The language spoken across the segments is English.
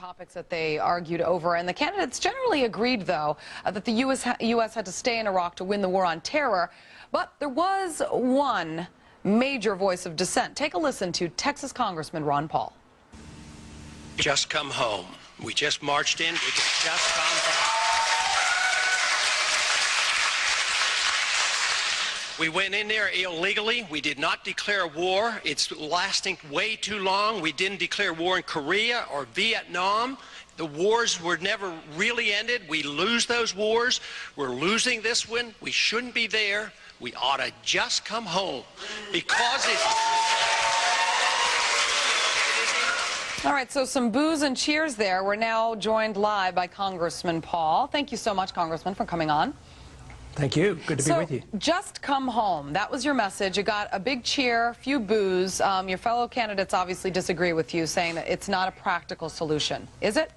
topics that they argued over, and the candidates generally agreed, though, that the U.S. had to stay in Iraq to win the war on terror. But there was one major voice of dissent. Take a listen to Texas Congressman Ron Paul. Just come home. We just marched in. We can just come home. We went in there illegally. We did not declare war. It's lasting way too long. We didn't declare war in Korea or Vietnam. The wars were never really ended. We lose those wars. We're losing this one. We shouldn't be there. We ought to just come home because it's... All right, so some boos and cheers there. We're now joined live by Congressman Paul. Thank you so much, Congressman, for coming on. Thank you. Good to be with you. Just come home. That was your message. You got a big cheer, a few boos. Your fellow candidates obviously disagree with you, saying that it's not a practical solution. Is it?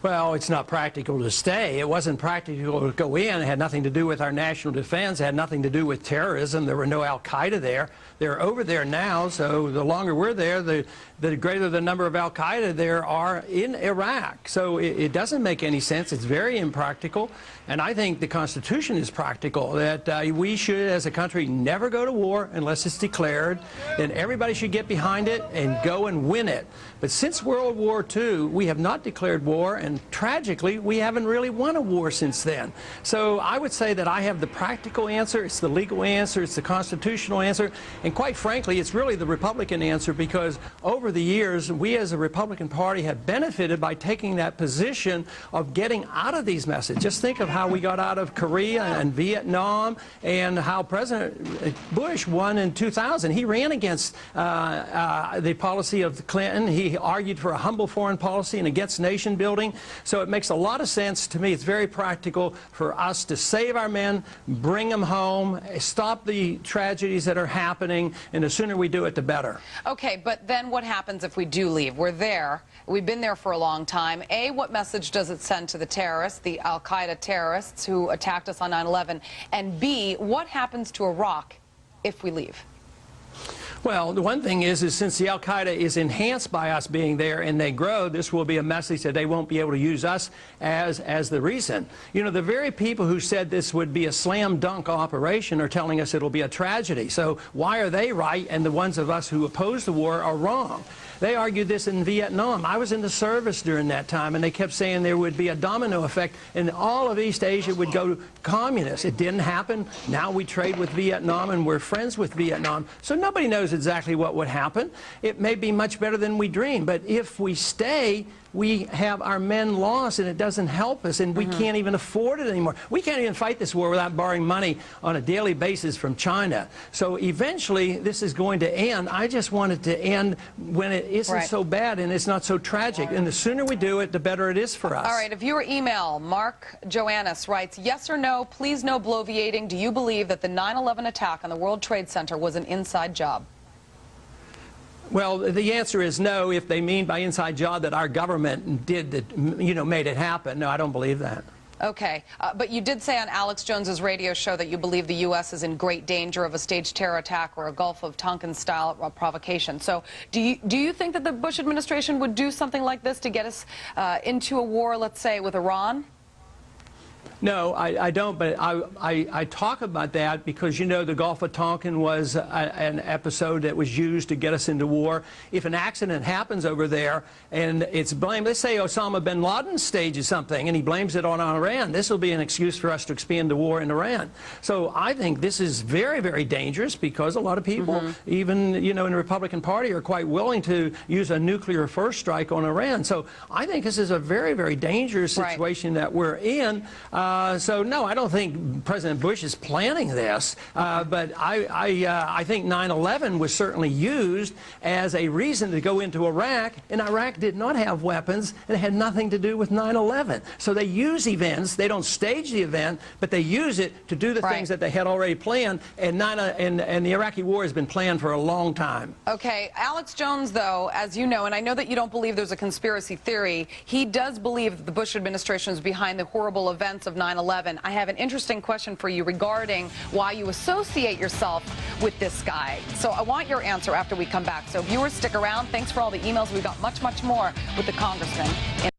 Well, it's not practical to stay. It wasn't practical to go in. It had nothing to do with our national defense. It had nothing to do with terrorism. There were no al-Qaeda there. They're over there now, so the longer we're there, the greater the number of al-Qaeda there are in Iraq. So it doesn't make any sense. It's very impractical. And I think the Constitution is practical, that we should, as a country, never go to war unless it's declared. Then everybody should get behind it and go and win it. But since World War II, we have not declared war, and tragically, we haven't really won a war since then. So I would say that I have the practical answer, it's the legal answer, it's the constitutional answer, and quite frankly, it's really the Republican answer, because over the years, we as a Republican Party have benefited by taking that position of getting out of these messes. Just think of how we got out of Korea and Vietnam, and how President Bush won in 2000. He ran against the policy of Clinton. He argued for a humble foreign policy and against nation building. So it makes a lot of sense to me. It's very practical for us to save our men, bring them home, stop the tragedies that are happening, and the sooner we do it, the better. Okay, but then what happens if we do leave? We're there. We've been there for a long time. A, what message does it send to the terrorists, the al-Qaeda terrorists who attacked us on 9/11? And B, what happens to Iraq if we leave? Well, the one thing is since the al-Qaeda is enhanced by us being there and they grow, this will be a message that they won't be able to use us as the reason. You know, the very people who said this would be a slam dunk operation are telling us it'll be a tragedy. So why are they right and the ones of us who oppose the war are wrong? They argued this in Vietnam. I was in the service during that time, and they kept saying there would be a domino effect, and all of East Asia would go communist. It didn't happen. Now we trade with Vietnam, and we're friends with Vietnam. So nobody knows exactly what would happen. It may be much better than we dream, but if we stay, we have our men lost, and it doesn't help us, and we can't even afford it anymore. We can't even fight this war without borrowing money on a daily basis from China. So eventually, this is going to end. I just want it to end when it isn't so bad and it's not so tragic. And the sooner we do it, the better it is for us. All right, a viewer email, Mark Joannis writes, yes or no, please no bloviating. Do you believe that the 9/11 attack on the World Trade Center was an inside job? Well, the answer is no, if they mean by inside job that our government did, made it happen. No, I don't believe that. Okay, but you did say on Alex Jones's radio show that you believe the U.S. is in great danger of a staged terror attack or a Gulf of Tonkin-style provocation. So do you think that the Bush administration would do something like this to get us into a war, let's say, with Iran? No, I don't, but I talk about that because, you know, the Gulf of Tonkin was an episode that was used to get us into war. If an accident happens over there and it's blamed, let's say Osama bin Laden stages something and he blames it on Iran, this will be an excuse for us to expand the war in Iran. So I think this is very, very dangerous because a lot of people, even, in the Republican Party, are quite willing to use a nuclear first strike on Iran. So I think this is a very, very dangerous situation that we're in. So no, I don't think President Bush is planning this, but I think 9/11 was certainly used as a reason to go into Iraq, and Iraq did not have weapons, and it had nothing to do with 9/11. So they use events, they don't stage the event, but they use it to do the things that they had already planned, and the Iraqi war has been planned for a long time. Okay, Alex Jones, though, as you know, and I know that you don't believe there's a conspiracy theory, he does believe that the Bush administration is behind the horrible events events of 9/11. I have an interesting question for you regarding why you associate yourself with this guy. So I want your answer after we come back. So viewers, stick around. Thanks for all the emails. We've got much, much more with the congressman.